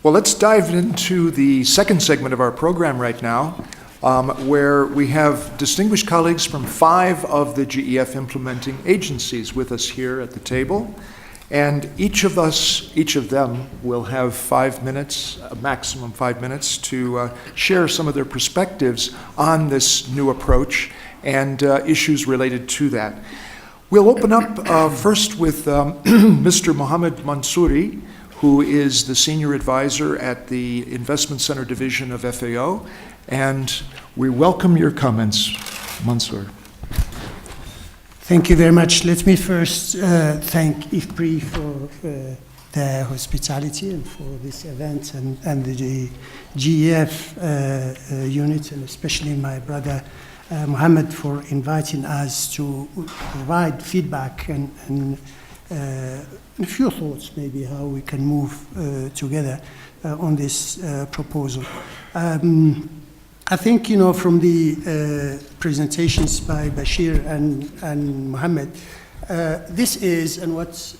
Well, let's dive into the second segment of our program right now, where we have distinguished colleagues from 5 of the GEF implementing agencies with us here at the table. And each of them will have 5 minutes, a maximum 5 minutes, to share some of their perspectives on this new approach and issues related to that. We'll open up first with Mr. Mohamed Manssouri, who is the Senior Advisor at the Investment Center Division of FAO, and we welcome your comments, Mansour. Thank you very much. Let me first thank IFPRI for their hospitality and for this event, and the GEF unit, and especially my brother Mohamed for inviting us to provide feedback and a few thoughts maybe how we can move together on this proposal. I think, from the presentations by Bashir and Mohamed, this is, and what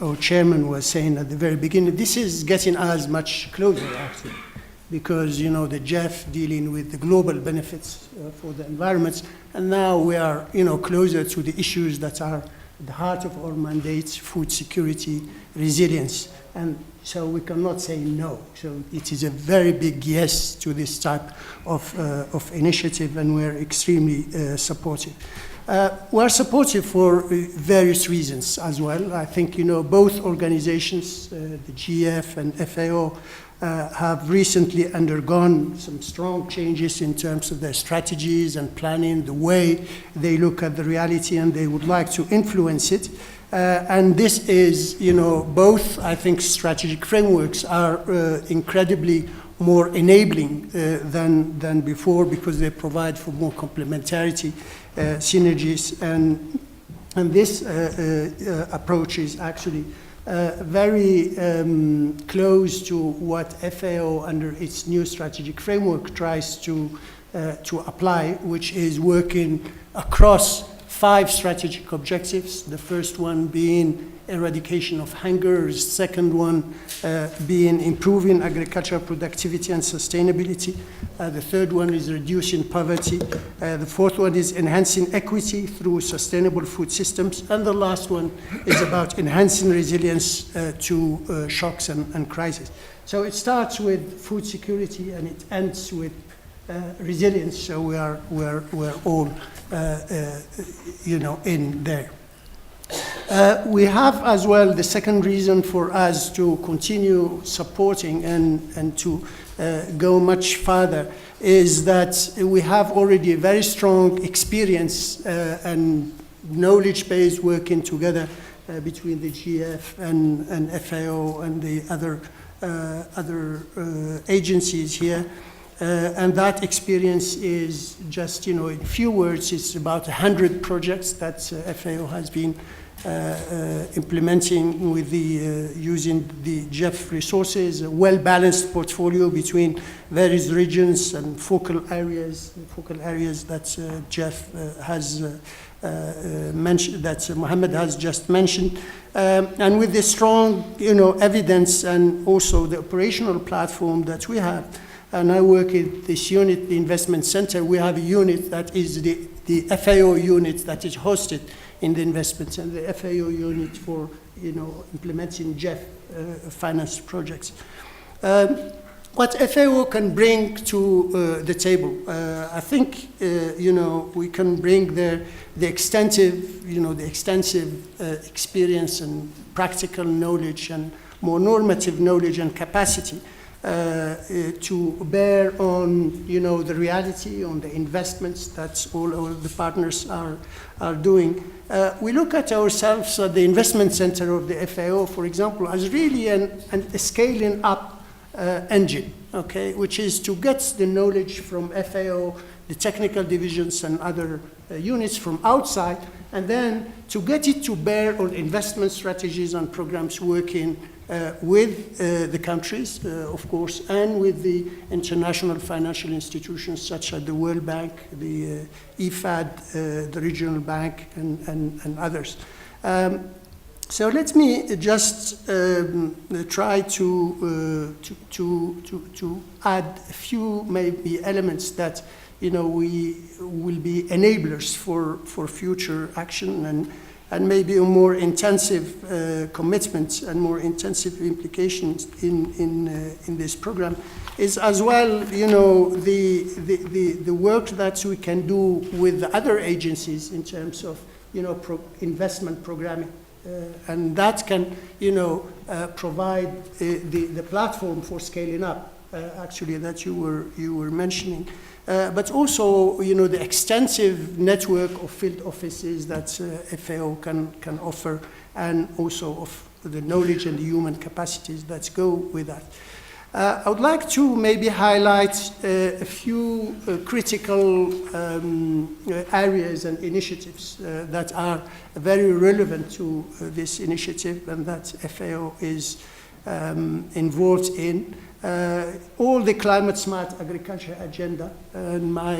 our chairman was saying at the very beginning, this is getting us much closer, actually, because, the GEF dealing with the global benefits for the environment, and now we are, closer to the issues that are at the heart of our mandates: food security, resilience. And so we cannot say no. So it is a very big yes to this type of initiative, and we're extremely supportive. We're supportive for various reasons as well. I think, both organizations, the GEF and FAO, have recently undergone some strong changes in terms of their strategies and planning, the way they look at the reality, and they would like to influence it. And this is, both, I think, strategic frameworks are incredibly more enabling than before, because they provide for more complementarity, synergies, and this approach is actually very close to what FAO under its new strategic framework tries to apply, which is working across 5 strategic objectives. The first one being eradication of hunger, the second one being improving agricultural productivity and sustainability. The third one is reducing poverty. The fourth one is enhancing equity through sustainable food systems. And the last one is about enhancing resilience to shocks and crises. So it starts with food security and it ends with resilience. So we're all in there. We have as well the second reason for us to continue supporting and to go much further is that we have already a very strong experience and knowledge base working together between the GEF and FAO and the other agencies here. And that experience is just, in a few words, it's about 100 projects that FAO has been implementing with using the GEF resources, a well-balanced portfolio between various regions and focal areas that GEF has mentioned, that Mohamed has just mentioned. And with the strong, evidence and also the operational platform that we have. And I work in this unit, the Investment Center. We have a unit that is the FAO unit that is hosted in the investments, and the FAO unit for implementing GEF finance projects. What FAO can bring to the table, I think we can bring the extensive experience and practical knowledge and more normative knowledge and capacity to bear on the reality, on the investments that all the partners are doing. We look at ourselves at the Investment Center of the FAO, for example, as really a scaling up engine, okay, which is to get the knowledge from FAO, the technical divisions and other units from outside, and then to get it to bear on investment strategies and programs working with the countries, of course, and with the international financial institutions such as the World Bank, the IFAD, the Regional Bank, and others. So let me just try to add a few maybe elements that we will be enablers for future action and maybe a more intensive commitment and more intensive implications in this program is as well the work that we can do with the other agencies in terms of investment programming. And that can, provide the platform for scaling up, actually, that you were mentioning. But also, the extensive network of field offices that FAO can offer, and also of the knowledge and the human capacities that go with that. I would like to maybe highlight a few critical areas and initiatives that are very relevant to this initiative and that FAO is involved in. All the climate smart agriculture agenda, and my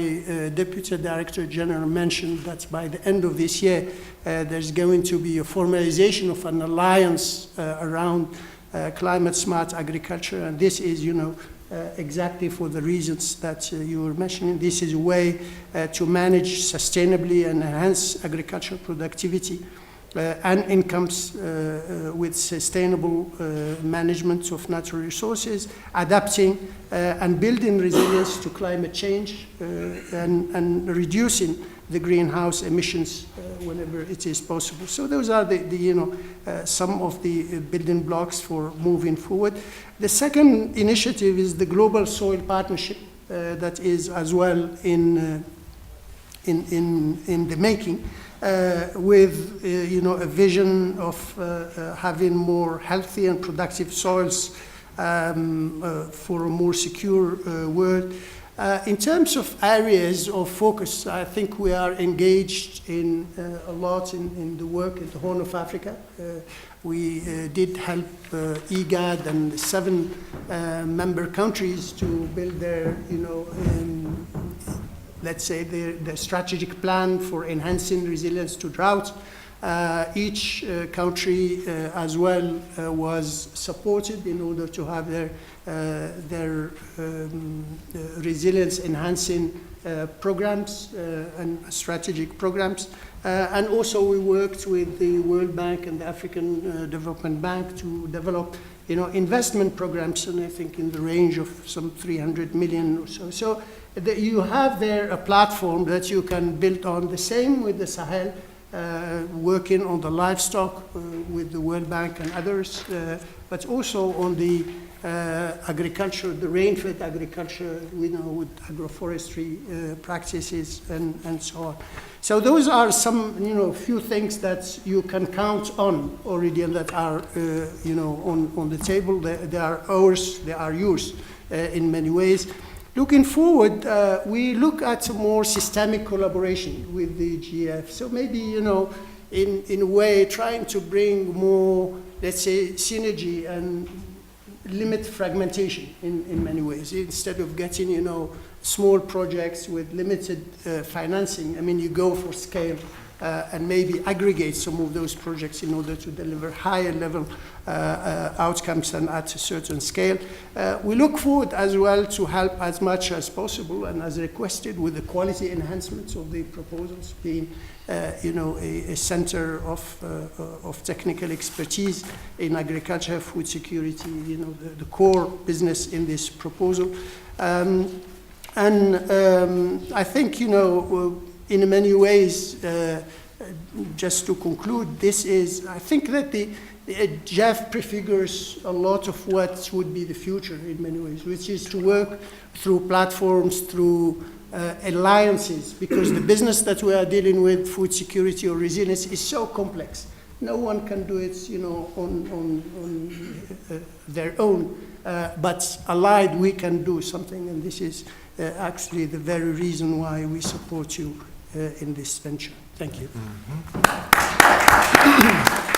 Deputy Director General mentioned that by the end of this year, there's going to be a formalization of an alliance around climate smart agriculture, and this is, exactly for the reasons that you were mentioning. This is a way to manage sustainably and enhance agricultural productivity and incomes with sustainable management of natural resources, adapting and building resilience to climate change, and reducing the greenhouse emissions whenever it is possible. So those are some of the building blocks for moving forward. The second initiative is the Global Soil Partnership that is as well in the making, with a vision of having more healthy and productive soils for a more secure world. In terms of areas of focus, I think we are engaged in a lot in the work in the Horn of Africa. We did help IGAD and the 7 member countries to build their, let's say, the strategic plan for enhancing resilience to drought. Each country as well was supported in order to have their resilience enhancing programs and strategic programs. And also we worked with the World Bank and the African Development Bank to develop investment programs, and I think in the range of some 300 million or so. So you have there a platform that you can build on. The same with the Sahel, working on the livestock with the World Bank and others, but also on the agriculture, the rain-fed agriculture, with agroforestry practices and so on. So those are some, few things that you can count on already and that are, on the table. They are ours, they are yours in many ways. Looking forward, we look at more systemic collaboration with the GEF. So maybe, in a way, trying to bring more, let's say, synergy and limit fragmentation in many ways. Instead of getting, small projects with limited financing, I mean, you go for scale and maybe aggregate some of those projects in order to deliver higher level outcomes than at a certain scale. We look forward as well to help as much as possible and as requested with the quality enhancements of the proposals, being a center of technical expertise in agriculture, food security, the core business in this proposal. I think, in many ways, just to conclude, I think that the GEF prefigures a lot of what would be the future in many ways, which is to work through platforms, through alliances, because the business that we are dealing with, food security or resilience, is so complex. No one can do it, on their own, but allied we can do something, and this is actually the very reason why we support you in this venture. Thank you. Mm-hmm.